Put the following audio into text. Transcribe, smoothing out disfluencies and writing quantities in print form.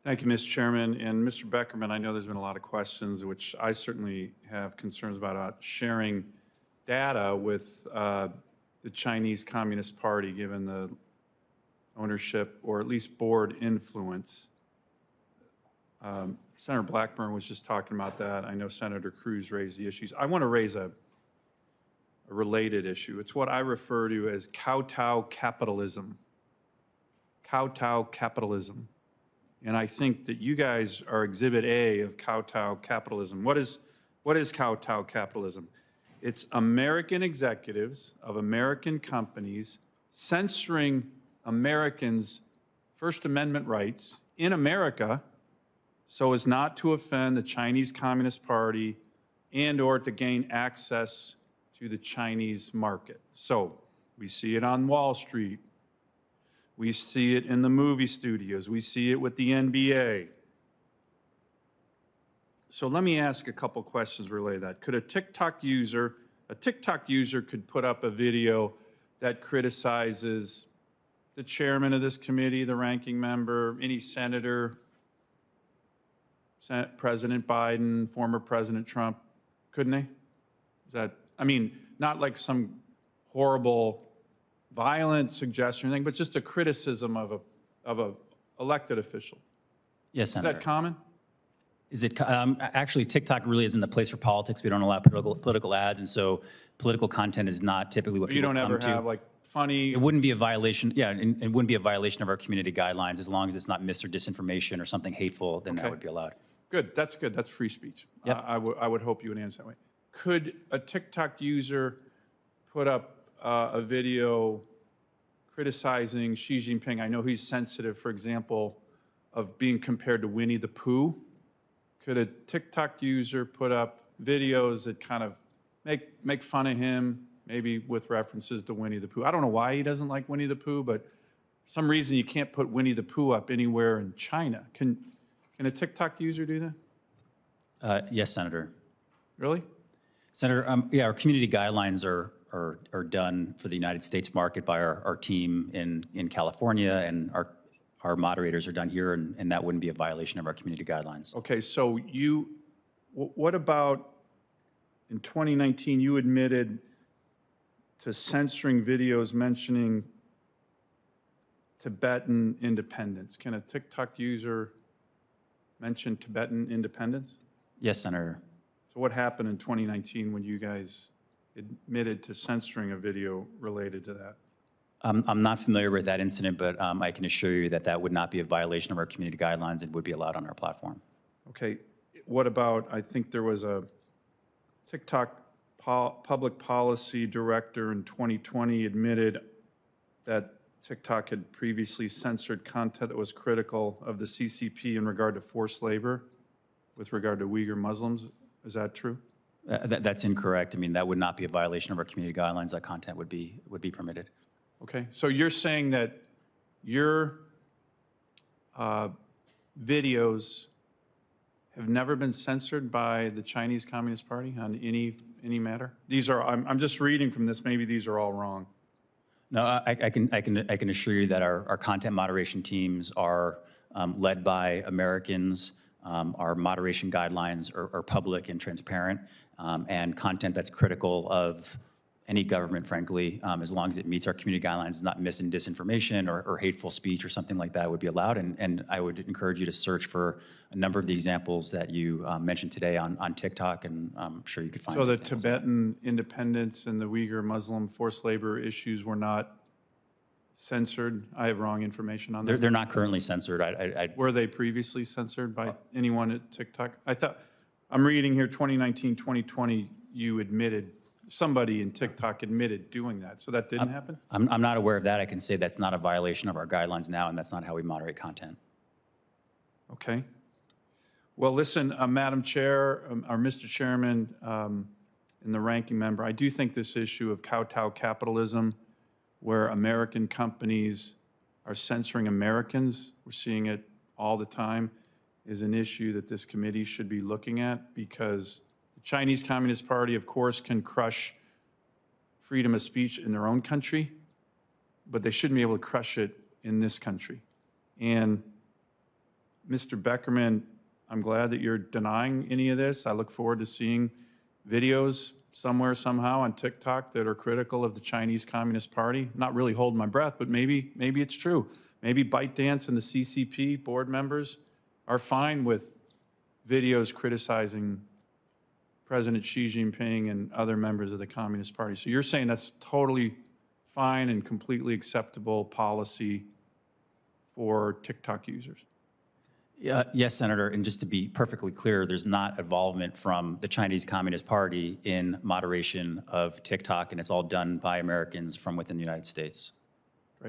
Thank you, Mr. Chairman. And Mr. Beckerman, I know there's been a lot of questions, which I certainly have concerns about sharing data with the Chinese Communist Party, given the ownership or at least board influence. Senator Blackburn was just talking about that. I know Senator Cruz raised the issues. I want to raise a related issue. It's what I refer to as kowtow capitalism. Kowtow capitalism. And I think that you guys are exhibit A of kowtow capitalism. What is kowtow capitalism? It's American executives of American companies censoring Americans' First Amendment rights in America so as not to offend the Chinese Communist Party and or to gain access to the Chinese market. So we see it on Wall Street. We see it in the movie studios. We see it with the NBA. So let me ask a couple questions related to that. Could a TikTok user could put up a video that criticizes the chairman of this committee, the ranking member, any senator, President Biden, former President Trump, couldn't they? Is that, I mean, not like some horrible violent suggestion or anything, but just a criticism of a elected official. Yes, Senator. Is that common? Is it actually? TikTok really isn't the place for politics. We don't allow political ads, and so political content is not typically what people come to. You don't ever have like funny. It wouldn't be a violation. Yeah, and it wouldn't be a violation of our community guidelines as long as it's not mis or disinformation or something hateful. Then that would be allowed. Good. That's good. That's free speech. Yep. I would hope you would answer that way. Could a TikTok user put up a video criticizing Xi Jinping? I know he's sensitive, for example, of being compared to Winnie the Pooh. Could a TikTok user put up videos that kind of make fun of him, maybe with references to Winnie the Pooh? I don't know why he doesn't like Winnie the Pooh, but for some reason you can't put Winnie the Pooh up anywhere in China. Can a TikTok user do that? Yes, Senator. Really? Senator, yeah, our community guidelines are done for the United States market by our team in California, and our moderators are done here, and that wouldn't be a violation of our community guidelines. Okay, so what about in 2019, you admitted to censoring videos mentioning Tibetan independence. Can a TikTok user mention Tibetan independence? Yes, Senator. So what happened in 2019 when you guys admitted to censoring a video related to that? I'm not familiar with that incident, but I can assure you that that would not be a violation of our community guidelines and would be allowed on our platform. Okay. What about, I think there was a TikTok public policy director in 2020 admitted that TikTok had previously censored content that was critical of the CCP in regard to forced labor with regard to Uyghur Muslims. Is that true? That's incorrect. I mean, that would not be a violation of our community guidelines. That content would be permitted. Okay, so you're saying that your videos have never been censored by the Chinese Communist Party on any matter? These are, I'm just reading from this, maybe these are all wrong. No, I can assure you that our content moderation teams are led by Americans. Our moderation guidelines are public and transparent, and content that's critical of any government, frankly, as long as it meets our community guidelines, not mis and disinformation or hateful speech or something like that would be allowed. And I would encourage you to search for a number of the examples that you mentioned today on TikTok, and I'm sure you could find. So the Tibetan independence and the Uyghur Muslim forced labor issues were not censored? I have wrong information on that. They're not currently censored. Were they previously censored by anyone at TikTok? I thought, I'm reading here 2019, 2020, you admitted, somebody in TikTok admitted doing that. So that didn't happen? I'm not aware of that. I can say that's not a violation of our guidelines now, and that's not how we moderate content. Okay. Well, listen, Madam Chair, or Mr. Chairman, and the ranking member, I do think this issue of kowtow capitalism, where American companies are censoring Americans, we're seeing it all the time, is an issue that this committee should be looking at, because the Chinese Communist Party, of course, can crush freedom of speech in their own country, but they shouldn't be able to crush it in this country. And Mr. Beckerman, I'm glad that you're denying any of this. I look forward to seeing videos somewhere, somehow on TikTok that are critical of the Chinese Communist Party. Not really holding my breath, but maybe it's true. Maybe ByteDance and the CCP board members are fine with videos criticizing President Xi Jinping and other members of the Communist Party. So you're saying that's totally fine and completely acceptable policy for TikTok users? Yes, Senator, and just to be perfectly clear, there's not involvement from the Chinese Communist Party in moderation of TikTok, and it's all done by Americans from within the United States.